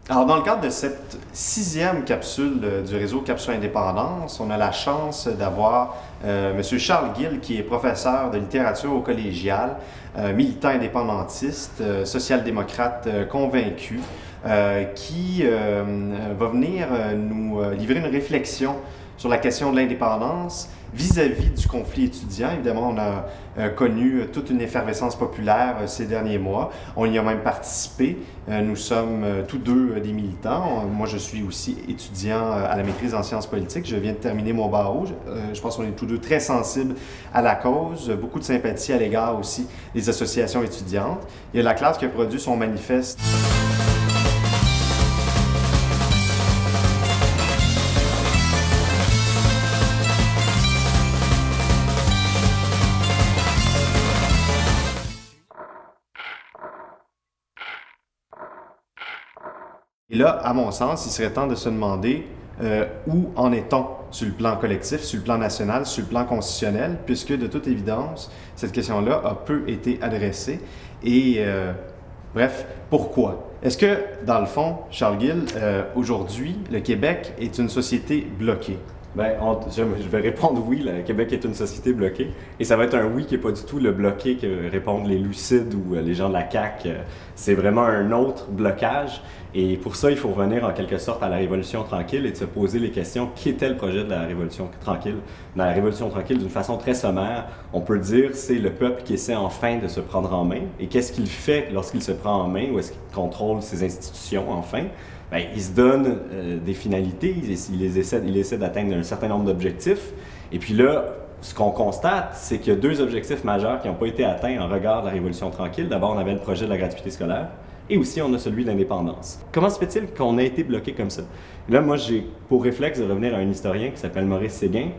Alors, dans le cadre de cette 6e capsule du réseau Capsule Indépendance, on a la chance d'avoir M. Charles Gill, qui est professeur de littérature au collégial, militant indépendantiste, social-démocrate convaincu, qui va venir nous livrer une réflexion sur la question de l'indépendance vis-à-vis du conflit étudiant. Évidemment, on a connu toute une effervescence populaire ces derniers mois. On y a même participé. Nous sommes tous deux des militants. Moi, je suis aussi étudiant à la maîtrise en sciences politiques. Je viens de terminer mon barreau. Je pense qu'on est tous deux très sensibles à la cause. Beaucoup de sympathie à l'égard aussi des associations étudiantes. Il y a la classe qui a produit son manifeste. Et là, à mon sens, il serait temps de se demander où en est-on sur le plan collectif, sur le plan national, sur le plan constitutionnel, puisque de toute évidence, cette question-là a peu été adressée. Et bref, pourquoi? Est-ce que, dans le fond, Charles Gill, aujourd'hui, le Québec est une société bloquée? Bien, je vais répondre oui, le Québec est une société bloquée. Et ça va être un oui qui n'est pas du tout le bloqué que répondent les lucides ou les gens de la CAQ. C'est vraiment un autre blocage. Et pour ça, il faut revenir en quelque sorte à la Révolution tranquille et de se poser les questions. Qu'était le projet de la Révolution tranquille? Dans la Révolution tranquille, d'une façon très sommaire, on peut dire c'est le peuple qui essaie enfin de se prendre en main. Et qu'est-ce qu'il fait lorsqu'il se prend en main ou est-ce qu'il contrôle ses institutions enfin? Bien, il se donne des finalités, il essaie d'atteindre un certain nombre d'objectifs. Et puis là, ce qu'on constate, c'est qu'il y a deux objectifs majeurs qui n'ont pas été atteints en regard de la Révolution tranquille. D'abord, on avait le projet de la gratuité scolaire et aussi on a celui de l'indépendance. Comment se fait-il qu'on ait été bloqué comme ça? Là, moi, j'ai pour réflexe de revenir à un historien qui s'appelle Maurice Séguin,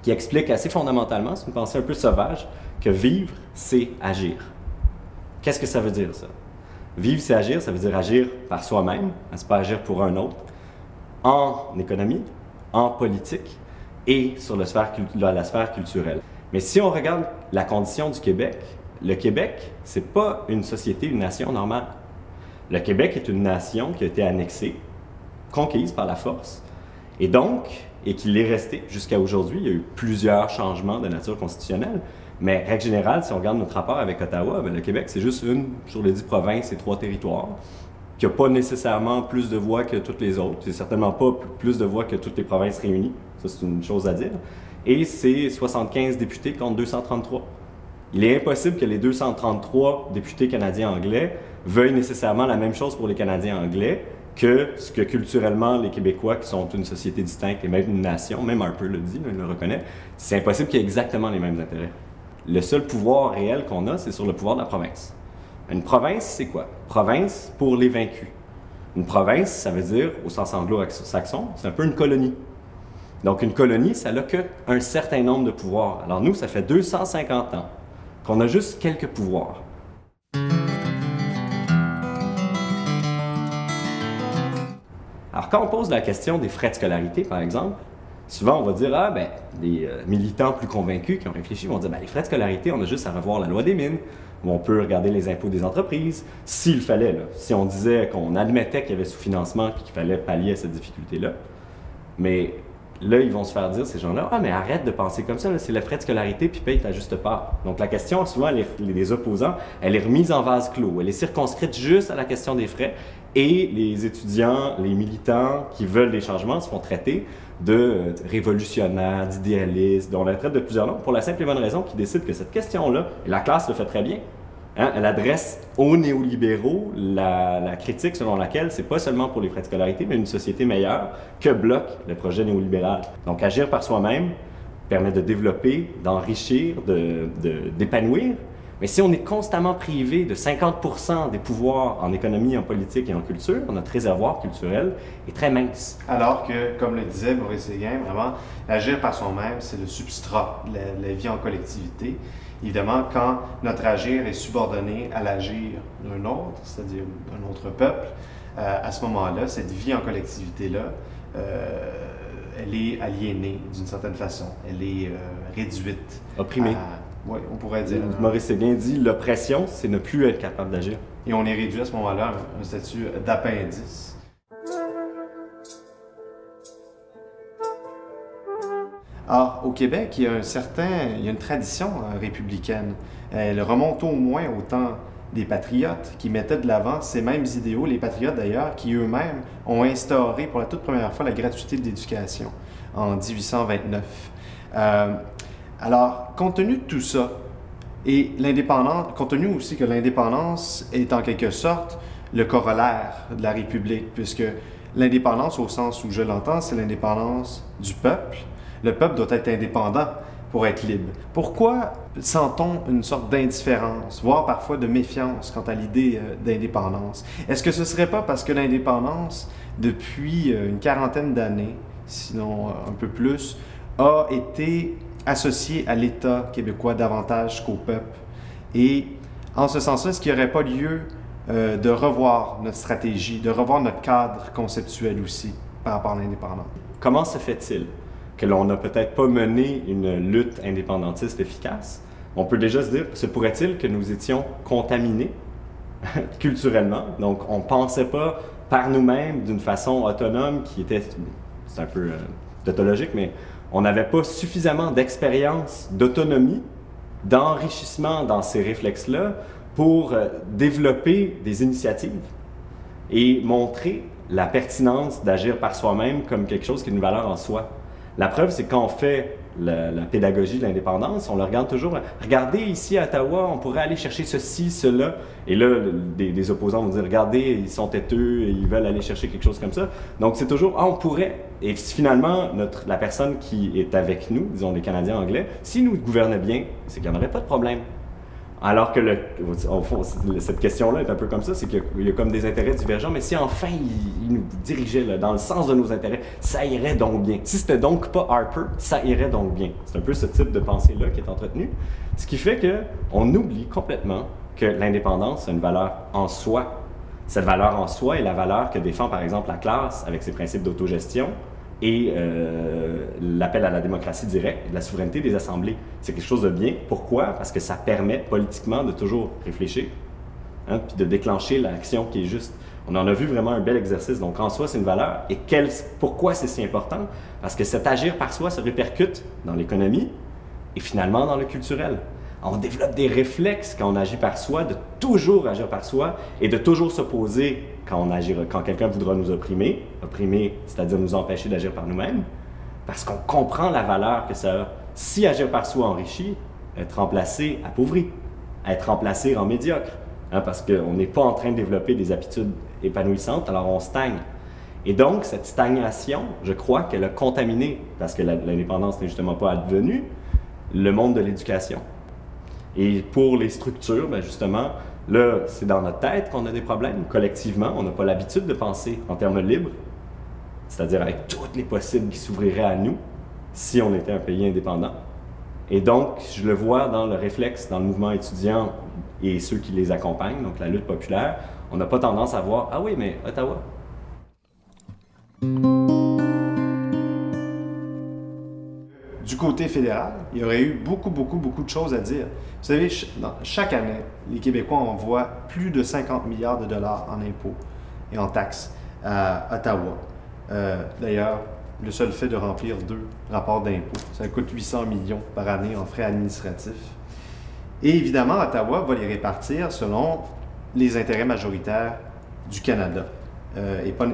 qui explique assez fondamentalement, c'est une pensée un peu sauvage, que vivre, c'est agir. Qu'est-ce que ça veut dire, ça? Vivre, c'est agir, ça veut dire agir par soi-même, c'est pas agir pour un autre, en économie, en politique et sur la sphère culturelle. Mais si on regarde la condition du Québec, le Québec, c'est pas une société, une nation normale. Le Québec est une nation qui a été annexée, conquise par la force, et donc, et qu'il est resté jusqu'à aujourd'hui. Il y a eu plusieurs changements de nature constitutionnelle. Mais, règle générale, si on regarde notre rapport avec Ottawa, bien, le Québec, c'est juste une sur les 10 provinces et 3 territoires, qui n'a pas nécessairement plus de voix que toutes les autres. C'est certainement pas plus de voix que toutes les provinces réunies. Ça, c'est une chose à dire. Et c'est 75 députés contre 233. Il est impossible que les 233 députés canadiens anglais veuillent nécessairement la même chose pour les Canadiens anglais que ce que culturellement les Québécois, qui sont une société distincte et même une nation, même Harper le dit, il le reconnaît, c'est impossible qu'il y ait exactement les mêmes intérêts. Le seul pouvoir réel qu'on a, c'est sur le pouvoir de la province. Une province, c'est quoi? Province pour les vaincus. Une province, ça veut dire, au sens anglo-saxon, c'est un peu une colonie. Donc une colonie, ça n'a qu'un certain nombre de pouvoirs. Alors nous, ça fait 250 ans qu'on a juste quelques pouvoirs. Alors quand on pose la question des frais de scolarité, par exemple, souvent, on va dire, ah, ben, des militants plus convaincus qui ont réfléchi vont dire, ben, les frais de scolarité, on a juste à revoir la loi des mines, ou on peut regarder les impôts des entreprises, s'il fallait, là, si on disait qu'on admettait qu'il y avait sous-financement et qu'il fallait pallier à cette difficulté-là. Mais là, ils vont se faire dire, ces gens-là, ah, mais arrête de penser comme ça, c'est le frais de scolarité, puis paye ta juste part. Donc la question, souvent, les opposants, elle est remise en vase clos, elle est circonscrite juste à la question des frais, et les étudiants, les militants qui veulent des changements se font traiter de révolutionnaires, d'idéalistes, dont on la traite de plusieurs noms, pour la simple et bonne raison qu'ils décident que cette question-là, et la classe le fait très bien, hein, elle adresse aux néolibéraux la critique selon laquelle c'est pas seulement pour les frais de scolarité, mais une société meilleure que bloque le projet néolibéral. Donc agir par soi-même permet de développer, d'enrichir, d'épanouir. Mais si on est constamment privé de 50% des pouvoirs en économie, en politique et en culture, notre réservoir culturel est très mince. Alors que, comme le disait Maurice Séguin, vraiment, agir par soi-même, c'est le substrat de la vie en collectivité. Évidemment, quand notre agir est subordonné à l'agir d'un autre, c'est-à-dire d'un autre peuple, à ce moment-là, cette vie en collectivité-là, elle est aliénée d'une certaine façon. Elle est réduite. Opprimée. Oui, on pourrait dire. Maurice s'est bien dit, l'oppression, c'est ne plus être capable d'agir. Et on est réduit à ce moment-là à un statut d'appendice. Alors, au Québec, il y a une tradition républicaine. Elle remonte au moins au temps des patriotes qui mettaient de l'avant ces mêmes idéaux, les patriotes d'ailleurs, qui eux-mêmes ont instauré pour la toute première fois la gratuité de l'éducation en 1829. Alors, compte tenu de tout ça, et l'indépendance, compte tenu aussi que l'indépendance est en quelque sorte le corollaire de la République, puisque l'indépendance, au sens où je l'entends, c'est l'indépendance du peuple. Le peuple doit être indépendant pour être libre. Pourquoi sent-on une sorte d'indifférence, voire parfois de méfiance quant à l'idée d'indépendance? Est-ce que ce ne serait pas parce que l'indépendance, depuis une quarantaine d'années, sinon un peu plus, a été associée à l'État québécois davantage qu'au peuple? Et en ce sens-là, est-ce qu'il n'y aurait pas lieu de revoir notre stratégie, de revoir notre cadre conceptuel aussi par rapport à l'indépendance? Comment se fait-il que l'on n'a peut-être pas mené une lutte indépendantiste efficace? On peut déjà se dire, se pourrait-il que nous étions contaminés culturellement? Donc, on ne pensait pas par nous-mêmes d'une façon autonome qui était, c'est un peu tautologique, mais on n'avait pas suffisamment d'expérience, d'autonomie, d'enrichissement dans ces réflexes-là pour développer des initiatives et montrer la pertinence d'agir par soi-même comme quelque chose qui est une valeur en soi. La preuve, c'est quand on fait la pédagogie de l'indépendance, on le regarde toujours. Regardez, ici à Ottawa, on pourrait aller chercher ceci, cela. Et là, des opposants vont dire, regardez, ils sont têteux, ils veulent aller chercher quelque chose comme ça. Donc, c'est toujours, on pourrait. Et finalement, la personne qui est avec nous, disons les Canadiens anglais, s'ils nous gouvernaient bien, c'est qu'il n'y en aurait pas de problème. Alors que, au fond, cette question-là est un peu comme ça, c'est qu'il y a comme des intérêts divergents, mais si enfin il nous dirigeait là, dans le sens de nos intérêts, ça irait donc bien. Si c'était donc pas Harper, ça irait donc bien. C'est un peu ce type de pensée-là qui est entretenu, ce qui fait qu'on oublie complètement que l'indépendance a une valeur en soi. Cette valeur en soi est la valeur que défend par exemple la classe avec ses principes d'autogestion, et l'appel à la démocratie directe, la souveraineté des assemblées. C'est quelque chose de bien. Pourquoi? Parce que ça permet politiquement de toujours réfléchir, hein, puis de déclencher l'action qui est juste. On en a vu vraiment un bel exercice. Donc en soi, c'est une valeur. Et pourquoi c'est si important? Parce que cet agir par soi se répercute dans l'économie et finalement dans le culturel. On développe des réflexes quand on agit par soi, de toujours agir par soi et de toujours s'opposer quand quelqu'un voudra nous opprimer, c'est-à-dire nous empêcher d'agir par nous-mêmes, parce qu'on comprend la valeur que ça a. Si agir par soi enrichit, être remplacé appauvrit, être remplacé rend médiocre, hein, parce qu'on n'est pas en train de développer des habitudes épanouissantes, alors on stagne. Et donc, cette stagnation, je crois qu'elle a contaminé, parce que l'indépendance n'est justement pas advenue, le monde de l'éducation. Et pour les structures, bien justement, là, c'est dans notre tête qu'on a des problèmes. Collectivement, on n'a pas l'habitude de penser en termes libres, c'est-à-dire avec toutes les possibles qui s'ouvriraient à nous si on était un pays indépendant. Et donc, je le vois dans le réflexe, dans le mouvement étudiant et ceux qui les accompagnent, donc la lutte populaire, on n'a pas tendance à voir « Ah oui, mais Ottawa ». Du côté fédéral, il y aurait eu beaucoup de choses à dire. Vous savez, chaque année, les Québécois envoient plus de 50 milliards de dollars en impôts et en taxes à Ottawa. D'ailleurs, le seul fait de remplir 2 rapports d'impôts, ça coûte 800 millions par année en frais administratifs. Et évidemment, Ottawa va les répartir selon les intérêts majoritaires du Canada,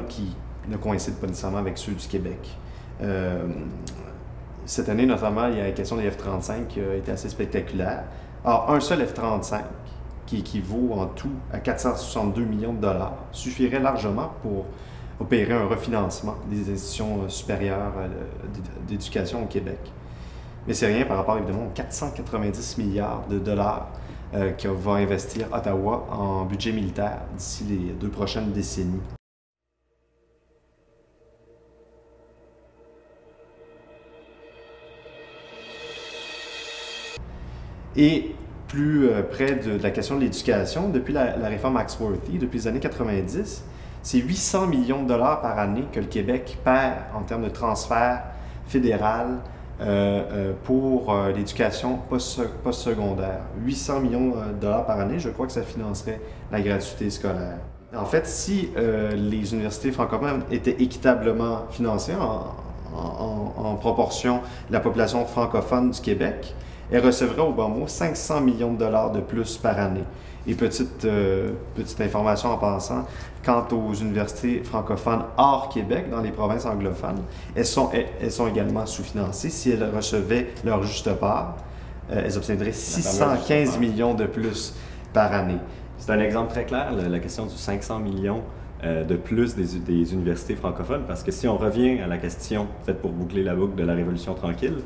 qui ne coïncident pas nécessairement avec ceux du Québec. Cette année, notamment, il y a la question des F-35 qui a été assez spectaculaire. Alors, un seul F-35, qui équivaut en tout à 462 millions de dollars, suffirait largement pour opérer un refinancement des institutions supérieures d'éducation au Québec. Mais c'est rien par rapport, évidemment, aux 490 milliards de dollars que va investir Ottawa en budget militaire d'ici les 2 prochaines décennies. Et plus près de la question de l'éducation, depuis la réforme Axworthy, depuis les années 90, c'est 800 millions de dollars par année que le Québec perd en termes de transfert fédéral pour l'éducation postsecondaire. 800 millions de dollars par année, je crois que ça financerait la gratuité scolaire. En fait, si les universités francophones étaient équitablement financées en proportion de la population francophone du Québec, elles recevraient au bon mot 500 millions de dollars de plus par année. Et petite information en passant, quant aux universités francophones hors Québec, dans les provinces anglophones, elles sont également sous-financées. Si elles recevaient leur juste part, elles obtiendraient 615 millions de plus par année. C'est un exemple très clair, la question du 500 millions de plus des universités francophones, parce que si on revient à la question, peut-être pour boucler la boucle de la Révolution tranquille,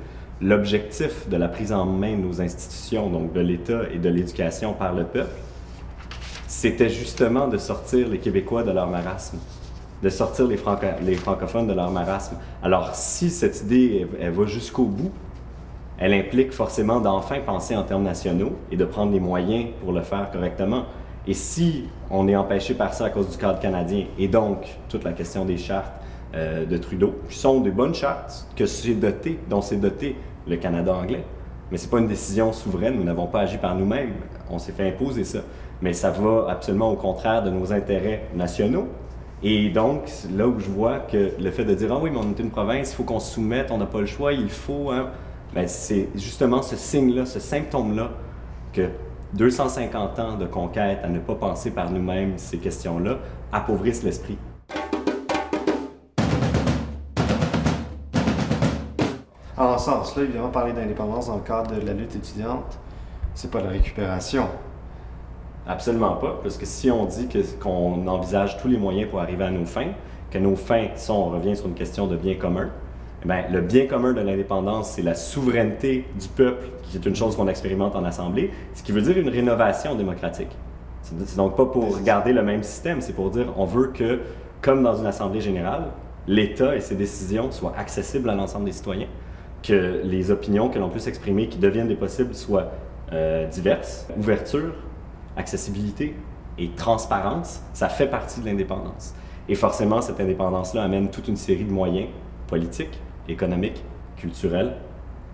l'objectif de la prise en main de nos institutions, donc de l'État et de l'éducation par le peuple, c'était justement de sortir les Québécois de leur marasme, de sortir les francophones de leur marasme. Alors si cette idée, elle va jusqu'au bout, elle implique forcément d'enfin penser en termes nationaux et de prendre les moyens pour le faire correctement. Et si on est empêché par ça à cause du cadre canadien, et donc toute la question des chartes de Trudeau, qui sont des bonnes chartes dont s'est doté le Canada anglais, mais ce n'est pas une décision souveraine, nous n'avons pas agi par nous-mêmes, on s'est fait imposer ça. Mais ça va absolument au contraire de nos intérêts nationaux. Et donc, là où je vois que le fait de dire « Ah oui, mais on est une province, il faut qu'on se soumette, on n'a pas le choix, il faut... Hein. » Ben, c'est justement ce signe-là, ce symptôme-là, que 250 ans de conquête à ne pas penser par nous-mêmes ces questions-là appauvrissent l'esprit. En ce sens-là, évidemment, parler d'indépendance dans le cadre de la lutte étudiante, c'est pas la récupération. Absolument pas, parce que si on dit qu'on envisage tous les moyens pour arriver à nos fins, que nos fins sont, on revient sur une question de bien commun, eh bien, le bien commun de l'indépendance, c'est la souveraineté du peuple, qui est une chose qu'on expérimente en Assemblée, ce qui veut dire une rénovation démocratique. C'est donc pas pour garder le même système, c'est pour dire on veut que, comme dans une Assemblée générale, l'État et ses décisions soient accessibles à l'ensemble des citoyens, que les opinions que l'on puisse exprimer, qui deviennent des possibles, soient diverses. Ouverture, accessibilité et transparence, ça fait partie de l'indépendance. Et forcément, cette indépendance-là amène toute une série de moyens politiques, économiques, culturels,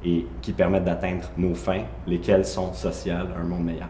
et qui permettent d'atteindre nos fins, lesquelles sont sociales, un monde meilleur.